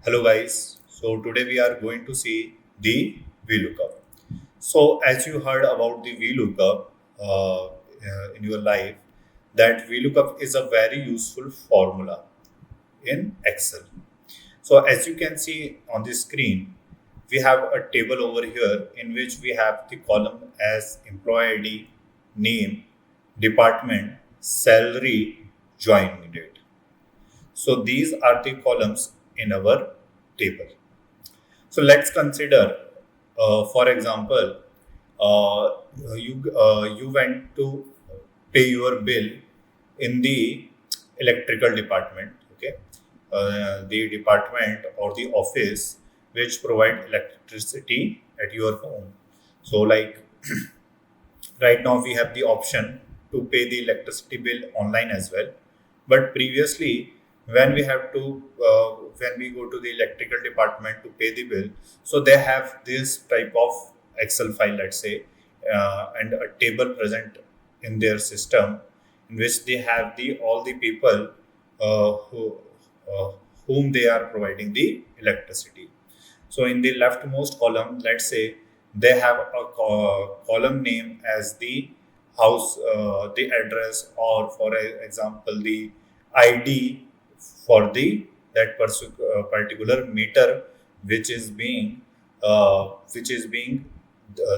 Hello guys, so today we are going to see the VLOOKUP. So as you heard about the VLOOKUP in your life, that VLOOKUP is a very useful formula in Excel. So as you can see on the screen, we have a table over here in which we have the column as employee ID, name, department, salary, joining date. So these are the columns in our table. So let's consider, for example, uh, you went to pay your bill in the electrical department. Okay, the department or the office which provide electricity at your home. So like right now we have the option to pay the electricity bill online as well, but previously when we have to when we go to the electrical department to pay the bill, so they have this type of excel file, let's say, and a table present in their system in which they have the all the people who uh, whom they are providing the electricity. So in the leftmost column, let's say they have a column name as the house, the address, or for example, the ID for the particular meter which is being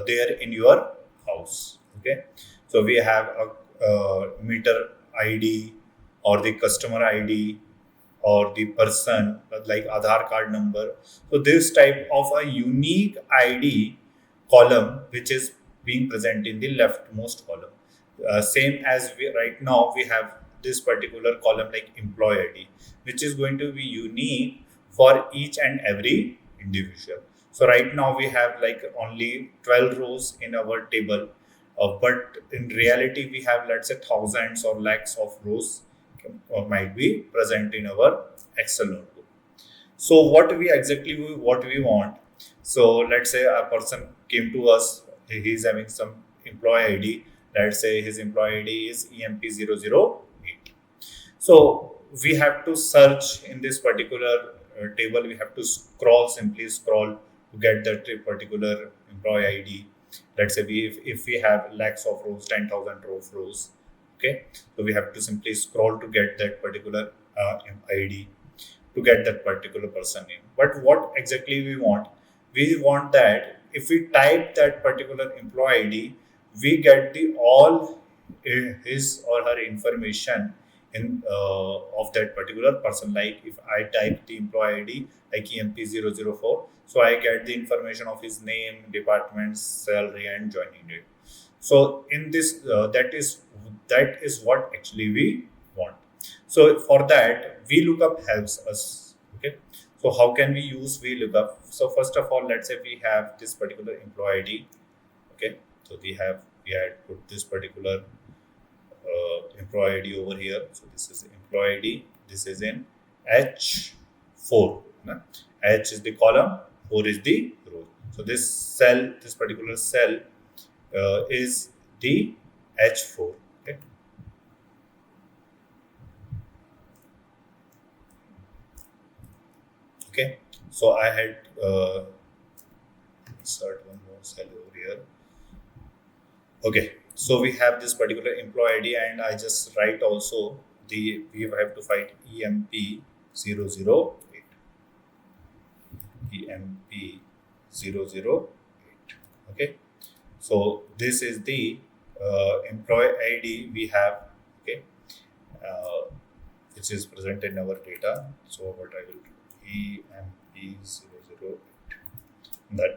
there in your house. Okay, so we have a meter ID or the customer ID or the person like Aadhaar card number. So this type of a unique ID column which is being present in the leftmost column. Same as we right now we have this particular column like employee ID, which is going to be unique for each and every individual. So right now we have like only 12 rows in our table, but in reality we have, let's say, thousands or lakhs of rows or might be present in our Excel notebook. So what we want. So let's say a person came to us, he is having some employee ID. Let's say his employee ID is EMP008. So we have to search in this particular table. We have to simply scroll to get that particular employee ID. Let's say if we have lakhs of rows, 10,000 rows. Okay, so we have to simply scroll to get that particular ID, to get that particular person name. But what exactly we want? We want that if we type that particular employee ID, we get the all his or her information in of that particular person. Like if I type the employee ID like EMP004, so I get the information of his name, department, salary, and joining date. So in this, that is what actually we want. So for that, VLOOKUP helps us. Okay. So how can we use VLOOKUP? So first of all, let's say we have this particular employee ID. Okay. So we had put this particular employee ID over here. So this is employee ID. This is in H4. Na? H is the column, 4 is the row. So this particular cell is the H4. Okay. Okay. So I had insert one more cell over here. Okay. So we have this particular employee ID, and I just write also we have to find EMP008. EMP008. Okay. So this is the employee ID we have. Okay, which is present in our data. So what I will do, EMP008.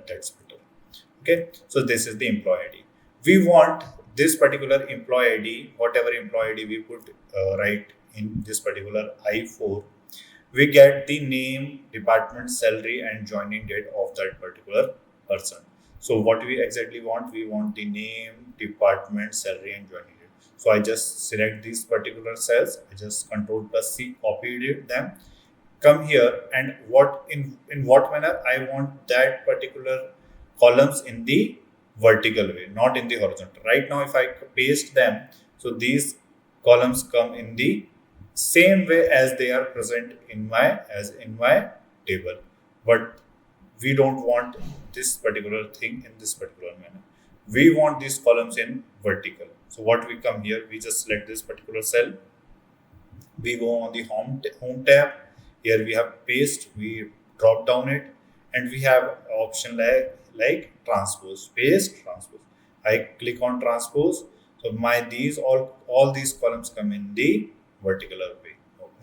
That's better. Okay, so this is the employee ID. We want this particular employee ID, whatever employee ID we put right in this particular I4, we get the name, department, salary, and joining date of that particular person. So what we exactly want? We want the name, department, salary, and joining date. So I just select these particular cells. I just Control plus C, copied them. Come here, and in what manner I want that particular columns in the vertical way, not in the horizontal. Right now, if I paste them, so these columns come in the same way as they are present in my table, but we don't want this particular thing in this particular manner. We want these columns in vertical. So what we come here, we just select this particular cell. We go on the home tab. Here we have paste. We drop down it, and we have option like transpose, paste, transpose. I click on transpose. So my these all these columns come in the vertical way,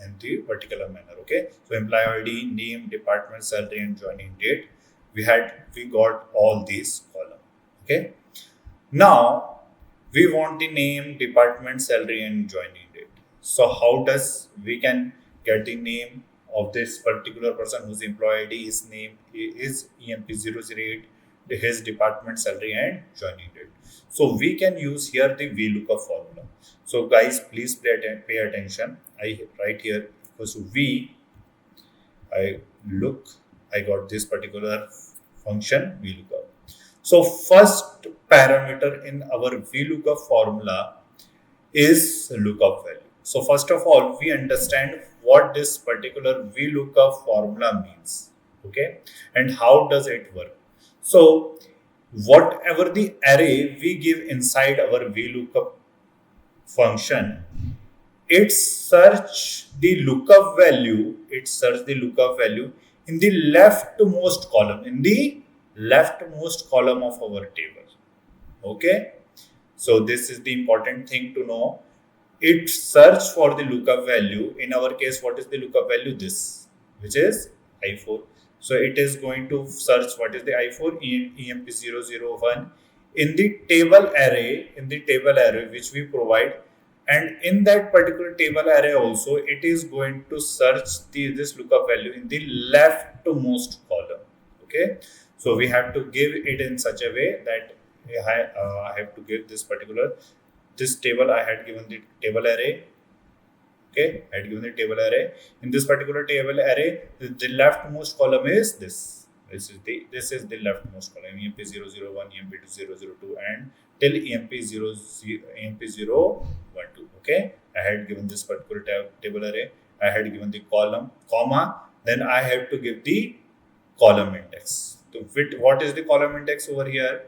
in the vertical manner. Okay. So employee ID, name, department, salary, and joining date. We got all these columns. Okay. Now we want the name, department, salary, and joining date. So how does we can get the name of this particular person whose employee ID, his name is EMP008, his department, salary, and joining date. So we can use here the VLOOKUP formula. So guys, please pay attention. I write here equals to V. I got this particular function VLOOKUP. So first parameter in our VLOOKUP formula is lookup value. So first of all, we understand what this particular VLOOKUP formula means. Okay, and how does it work? So whatever the array we give inside our VLOOKUP function, it search the lookup value. It search the lookup value in the leftmost column. In the leftmost column of our table. Okay. So this is the important thing to know. It search for the lookup value. In our case, what is the lookup value? This, which is I4. So it is going to search what is the I4, EMP001 in the table array, which we provide. And in that particular table array also, it is going to search this lookup value in the leftmost column. Okay. So we have to give it in such a way that I have to give this table. I had given the table array. Okay, I had given the table array. In this particular table array, the leftmost column is this. This is the leftmost column. EMP001, EMP002, and till EMP012. Okay, I had given this particular table array. I had given the column, comma. Then I have to give the column index. So what is the column index over here?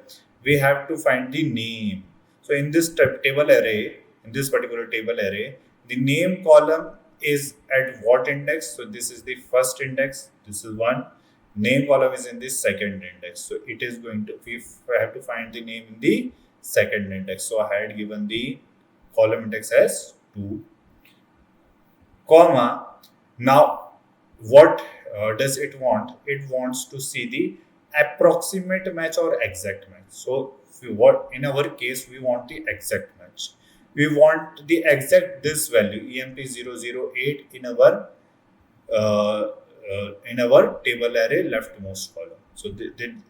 We have to find the name. So in this table array, in this particular table array, the name column is at what index? So this is the first index. This is one. Name column is in the second index. So it is going to, we have to find the name in the second index. So I had given the column index as 2, comma. Now, what does it want? It wants to see the approximate match or exact match. So in our case, we want the exact match. We want the exact this value EMP008 in our table array leftmost column. So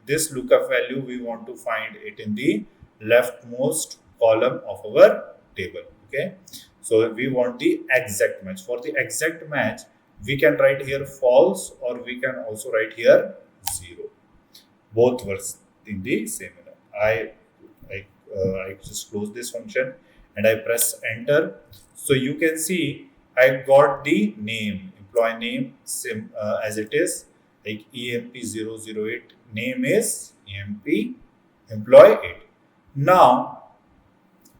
this lookup value we want to find it in the leftmost column of our table. Okay, so we want the exact match. For the exact match, we can write here false, or we can also write here 0. Both works in the same manner. I just close this function and I press enter. So you can see I got the name, employee name, as it is, like EMP008 name is EMP employee 8. Now,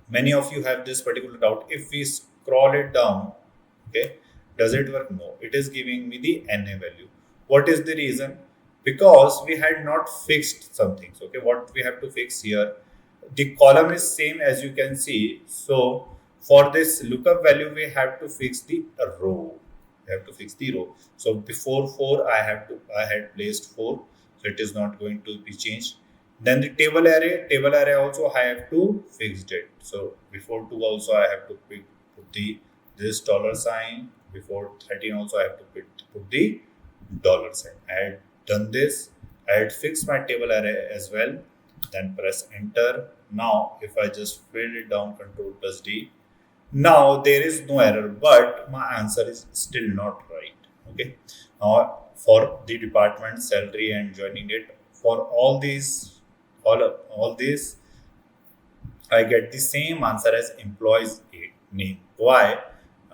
many of you have this particular doubt. If we scroll it down, okay, does it work? No, it is giving me the NA value. What is the reason? Because we had not fixed some things. Okay, what we have to fix here, the column is same as you can see. So for this lookup value, we have to fix the row. We have to fix the row. So before 4, I had placed 4, so it is not going to be changed. Then the table array also I have to fix it. So before 2 also I have to put this $sign. Before 13 also I have to put the $sign. I had done this. I had fixed my table array as well. Then press enter. Now if I just fill it down, Ctrl+D. Now there is no error, but my answer is still not right. Okay. Now for the department, salary, and joining date, for all these I get the same answer as employee's name. Why?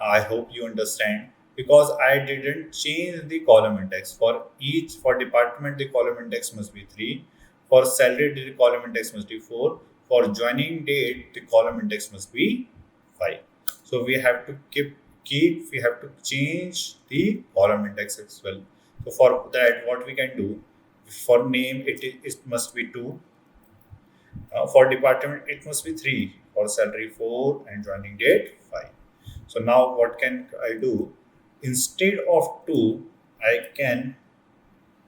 I hope you understand. because I didn't change the column index. For department, the column index must be 3. For salary, the column index must be 4. For joining date, the column index must be 5. So we have to we have to change the column index as well. So for that, what we can do, for name, it must be 2. For department, it must be 3. For salary, 4. And joining date, 5. So now what can I do? Instead of 2, I can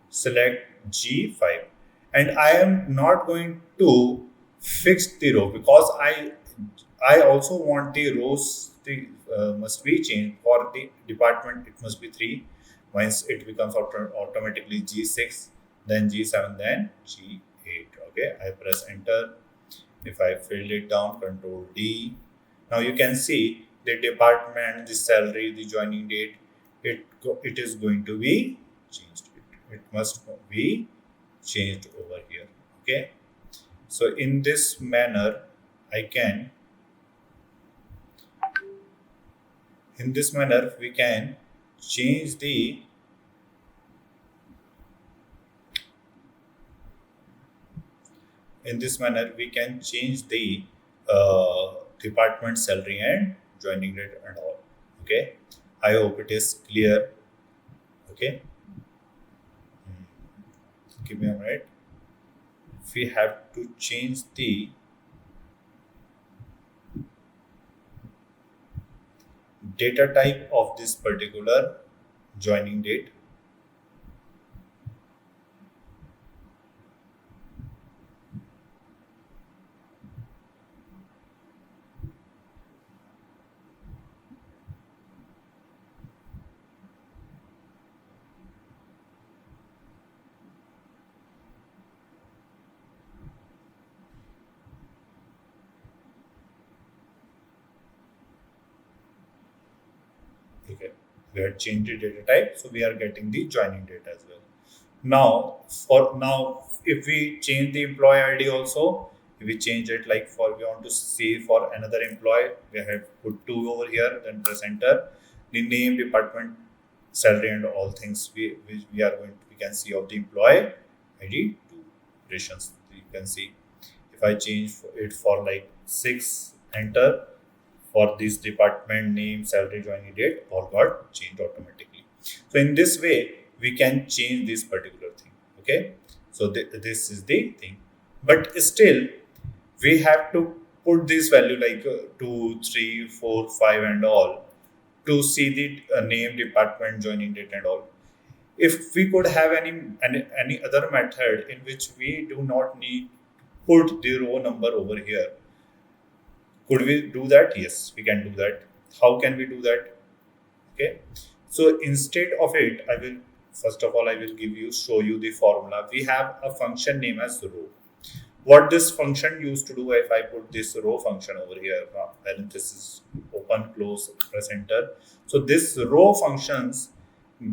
select G5. And I am not going to fix the row, because I also want the rows must be changed. For the department, it must be 3. Once it becomes automatically G6, then G7, then G8. Okay, I press enter. If I filled it down, Control D. Now you can see the department, the salary, the joining date. It is going to be changed. It must be changed over here. Okay. So in this manner, we can change the department salary and joining date and all. Okay, I hope it is clear. Okay, give me a minute. We have to change the data type of this particular joining date. Okay, we had changed the data type, so we are getting the joining date as well. Now, if we change the employee ID also, if we change it, like we want to see for another employee, we have put 2 over here, then press enter. The name, department, salary, and all things we can see of the employee ID 2 operations. You can see if I change it for like 6, enter. For this department name, salary, joining date, all got changed automatically. So in this way, we can change this particular thing. Okay, so this is the thing, but still we have to put this value like 2, 3, 4, 5 and all to see the name, department, joining date and all. If we could have any other method in which we do not need to put the row number over here, could we do that? Yes, we can do that. How can we do that? Okay. So instead of it, first of all, I will show you the formula. We have a function name as row. What this function used to do, if I put this row function over here, parenthesis, open, close, press enter. So this row functions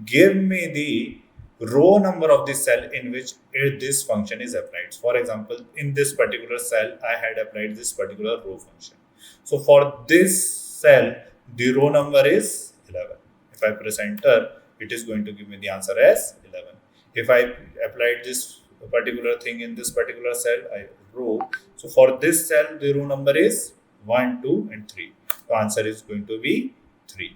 give me the row number of the cell in which this function is applied. For example, in this particular cell, I had applied this particular row function. So for this cell, the row number is 11. If I press enter, it is going to give me the answer as 11. If I applied this particular thing in this particular cell, row. So for this cell, the row number is 1, 2, and 3. The answer is going to be 3.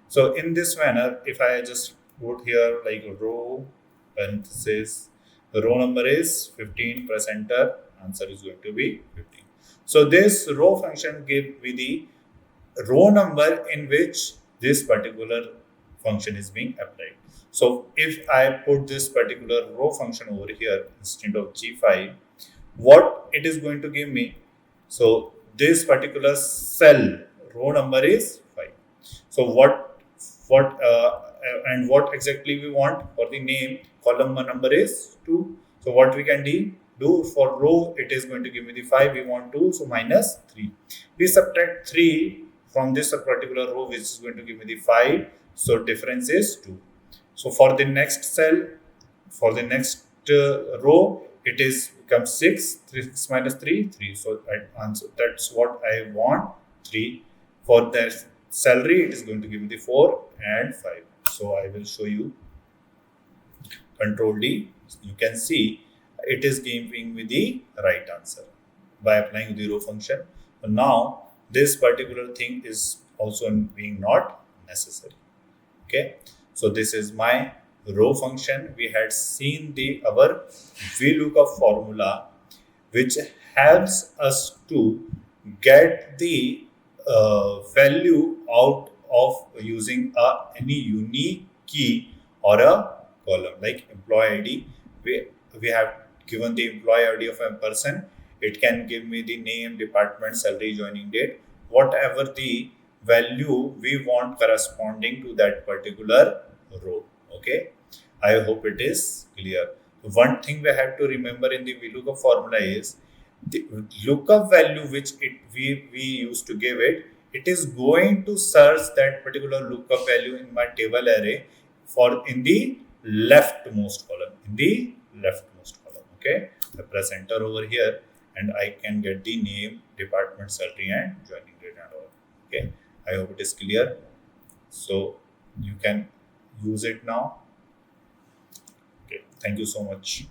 So in this manner, if I just put here like row, parenthesis, the row number is 15, press enter, answer is going to be 15. So this row function gives me the row number in which this particular function is being applied. So if I put this particular row function over here instead of G5, what it is going to give me? So this particular cell row number is 5. So what exactly we want for the name? Column number is 2. So what we can do for row, it is going to give me the 5. We want 2, so minus 3. We subtract 3 from this particular row, which is going to give me the 5. So difference is 2. So for the next cell, for the next row, it is becomes 6. 3 minus 3, 3. So answer, that's what I want, 3. For salary, it is going to give me the 4 and 5. So I will show you Control D. You can see it is giving me the right answer by applying the row function. So now this particular thing is also being not necessary. Okay, so this is my row function. We had seen the our VLOOKUP formula, which helps us to get the value out of using any unique key or a column like employee ID. We have given the employee ID of a person. It can give me the name, department, salary, joining date, whatever the value we want corresponding to that particular row. Okay, I hope it is clear. One thing we have to remember in the VLOOKUP formula is the lookup value which we used to give it, it is going to search that particular lookup value in my table array for in the leftmost column. In the leftmost column. Okay, I press enter over here and I can get the name, department, salary, and joining date and all. Okay, I hope it is clear. So you can use it now. Okay, thank you so much.